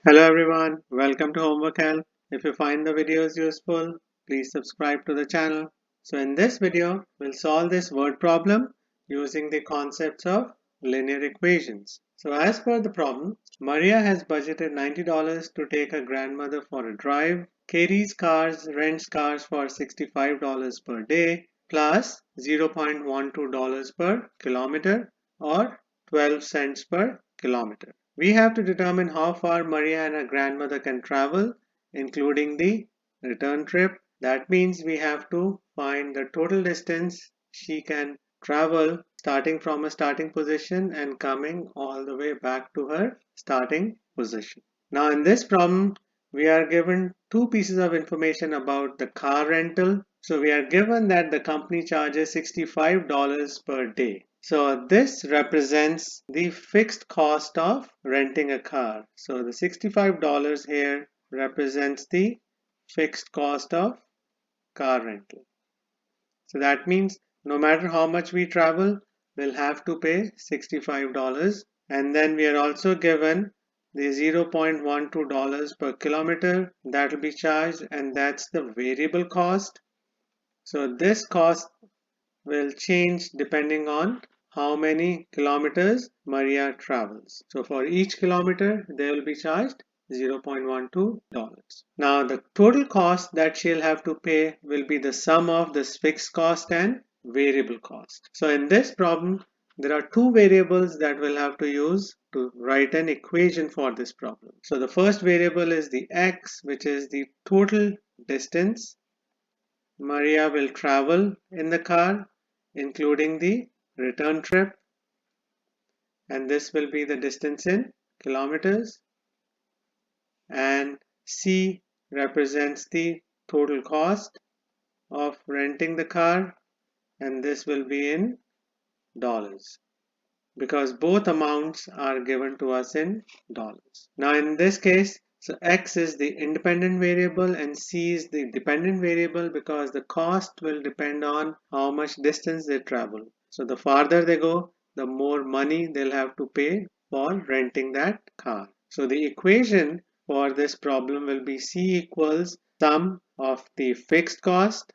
Hello everyone, welcome to Homework Help. If you find the videos useful, please subscribe to the channel. So in this video, we'll solve this word problem using the concepts of linear equations. So as per the problem, Maria has budgeted $90 to take her grandmother for a drive. Katie's cars rents cars for $65 per day plus $0.12 per kilometer or 12 cents per kilometer. We have to determine how far Maria and her grandmother can travel, including the return trip. That means we have to find the total distance she can travel starting from a starting position and coming all the way back to her starting position. Now in this problem, we are given two pieces of information about the car rental. So we are given that the company charges $65 per day. So this represents the fixed cost of renting a car. So the $65 here represents the fixed cost of car rental. So that means no matter how much we travel, we'll have to pay $65. And then we are also given the $0.12 per kilometer that will be charged, and that's the variable cost. So this cost will change depending on how many kilometers Maria travels. So for each kilometer, they will be charged $0.12. Now the total cost that she'll have to pay will be the sum of this fixed cost and variable cost. So in this problem, there are two variables that we'll have to use to write an equation for this problem. So the first variable is the x, which is the total distance Maria will travel in the car, including the return trip, and this will be the distance in kilometers. And C represents the total cost of renting the car, and this will be in dollars because both amounts are given to us in dollars. Now in this case, so X is the independent variable and C is the dependent variable because the cost will depend on how much distance they travel. So the farther they go, the more money they'll have to pay for renting that car. So the equation for this problem will be C equals sum of the fixed cost,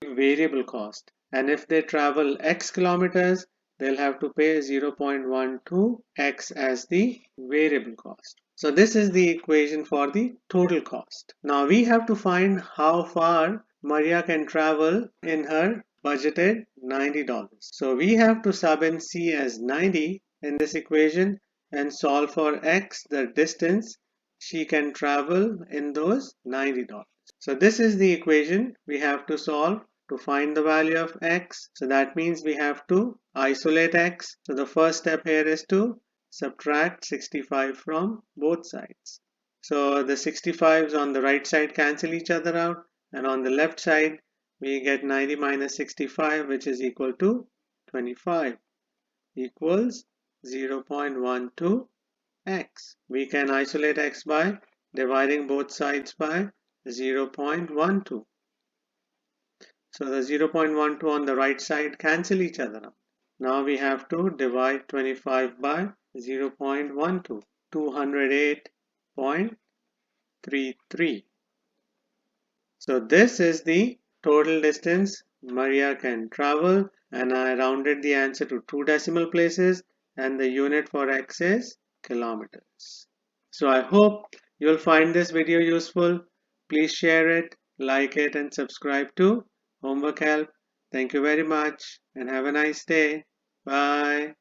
variable cost. And if they travel X kilometers, they'll have to pay 0.12x as the variable cost. So this is the equation for the total cost. Now we have to find how far Maria can travel in her budgeted $90. So we have to sub in C as 90 in this equation and solve for X, the distance she can travel in those $90. So this is the equation we have to solve to find the value of x. So that means we have to isolate x. So the first step here is to subtract 65 from both sides. So the 65s on the right side cancel each other out, and on the left side we get 90 minus 65, which is equal to 25, equals 0.12x. We can isolate x by dividing both sides by 0.12. So the 0.12 on the right side cancel each other out. Now we have to divide 25 by 0.12, 208.33. So this is the total distance Maria can travel, and I rounded the answer to 2 decimal places, and the unit for x is kilometers. So I hope you'll find this video useful. Please share it, like it, and subscribe to Homework Help. Thank you very much and have a nice day. Bye.